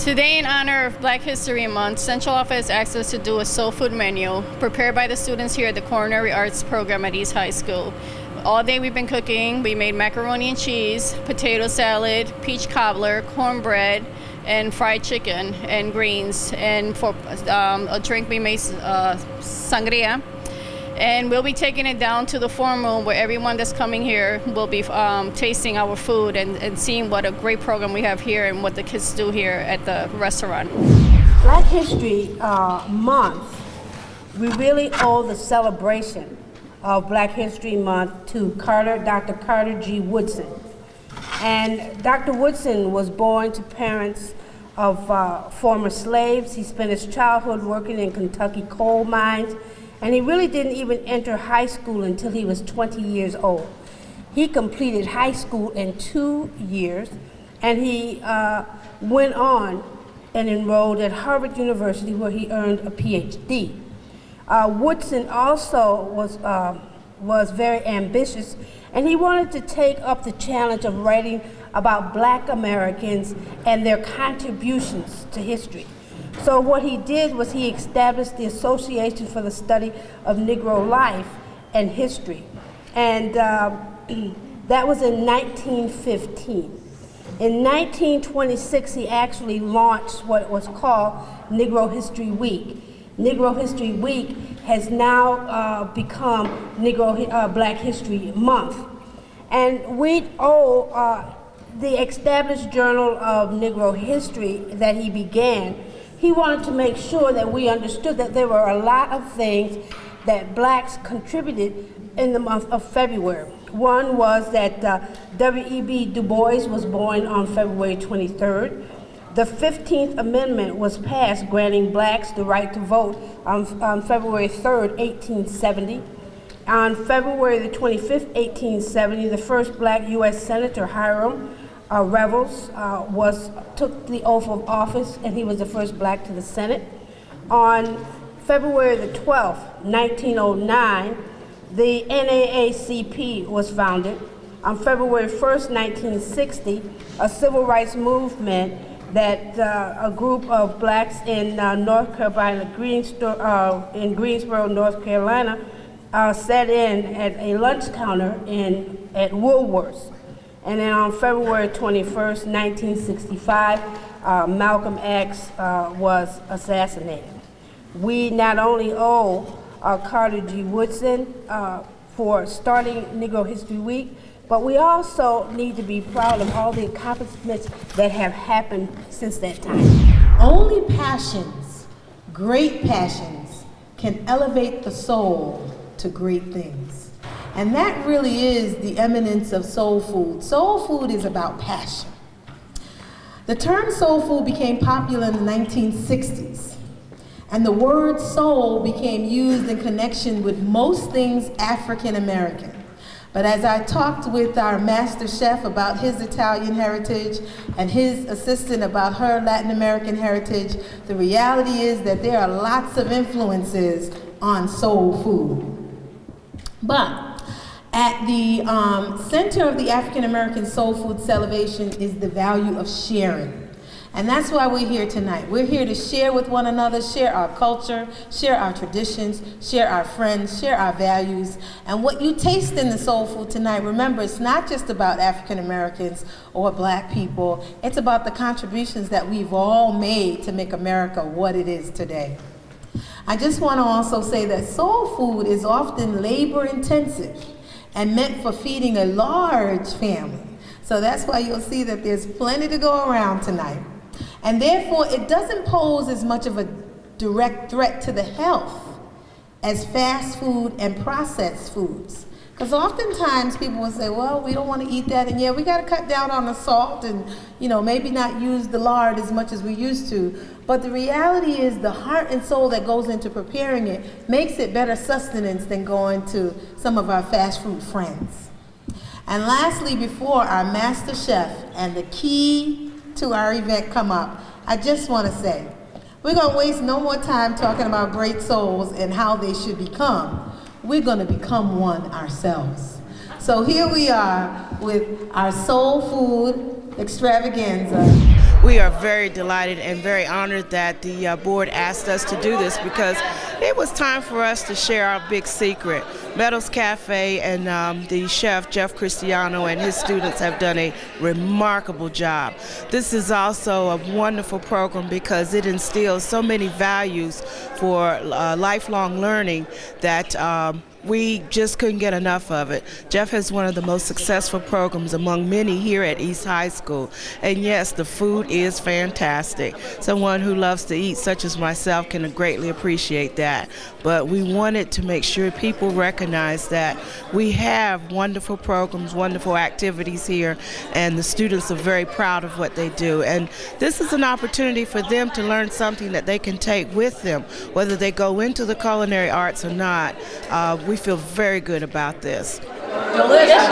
Today, in honor of Black History Month, Central Office asked us to do a soul food menu prepared by the students here at the Culinary Arts program at East High School. All day we've been cooking. We made macaroni and cheese, potato salad, peach cobbler, cornbread, and fried chicken and greens. And for a drink we made sangria. And we'll be taking it down to the forum room where everyone that's coming here will be tasting our food and seeing what a great program we have here and what the kids do here at the restaurant. Black History Month, we really owe the celebration of Black History Month to Dr. Carter G. Woodson. And Dr. Woodson was born to parents of former slaves. He spent his childhood working in Kentucky coal mines, and he really didn't even enter high school until he was 20 years old. He completed high school in 2 years, and he went on and enrolled at Harvard University, where he earned a PhD. Woodson also was very ambitious, and he wanted to take up the challenge of writing about Black Americans and their contributions to history. So what he did was he established the Association for the Study of Negro Life and History. And that was in 1915. In 1926, he actually launched what was called Negro History Week. Negro History Week has now become Black History Month. And we owe the established Journal of Negro History that he began. He wanted to make sure that we understood that there were a lot of things that blacks contributed in the month of February. One was that W.E.B. Du Bois was born on February 23rd. The 15th Amendment was passed, granting blacks the right to vote on February 3rd, 1870. On February the 25th, 1870, the first black U.S. Senator, Hiram Revels, took the oath of office, and he was the first black to the Senate. On February the 12th, 1909, the NAACP was founded. On February 1st, 1960, a civil rights movement that a group of blacks in North Carolina, in Greensboro, North Carolina, sat in at a lunch counter at Woolworth's. And then on February 21st, 1965, Malcolm X was assassinated. We not only owe Carter G. Woodson for starting Negro History Week, but we also need to be proud of all the accomplishments that have happened since that time. Only passions, great passions, can elevate the soul to great things. And that really is the eminence of soul food. Soul food is about passion. The term soul food became popular in the 1960s, and the word soul became used in connection with most things African American. But as I talked with our master chef about his Italian heritage and his assistant about her Latin American heritage, the reality is that there are lots of influences on soul food. But at the center of the African American soul food celebration is the value of sharing. And that's why we're here tonight. We're here to share with one another, share our culture, share our traditions, share our friends, share our values. And what you taste in the soul food tonight, remember, it's not just about African Americans or black people. It's about the contributions that we've all made to make America what it is today. I just want to also say that soul food is often labor intensive and meant for feeding a large family. So that's why you'll see that there's plenty to go around tonight. And therefore, it doesn't pose as much of a direct threat to the health as fast food and processed foods. Because oftentimes people will say, well, we don't want to eat that, and yeah, we got to cut down on the salt and, maybe not use the lard as much as we used to. But the reality is the heart and soul that goes into preparing it makes it better sustenance than going to some of our fast food friends. And lastly, before our master chef and the key to our event come up, I just want to say, we're going to waste no more time talking about great souls and how they should become. We're going to become one ourselves. So here we are with our soul food extravaganza. we are very delighted and very honored that the board asked us to do this, because it was time for us to share our big secret. Meadows Cafe and the chef, Jeff Cristiano, and his students have done a remarkable job. This is also a wonderful program because it instills so many values for lifelong learning that we just couldn't get enough of it. Jeff has one of the most successful programs among many here at East High School. And yes, the food is fantastic. Someone who loves to eat, such as myself, can greatly appreciate that. But we wanted to make sure people recognize that we have wonderful programs, wonderful activities here, and the students are very proud of what they do. And this is an opportunity for them to learn something that they can take with them, whether they go into the culinary arts or not. We feel very good about this. Delicious.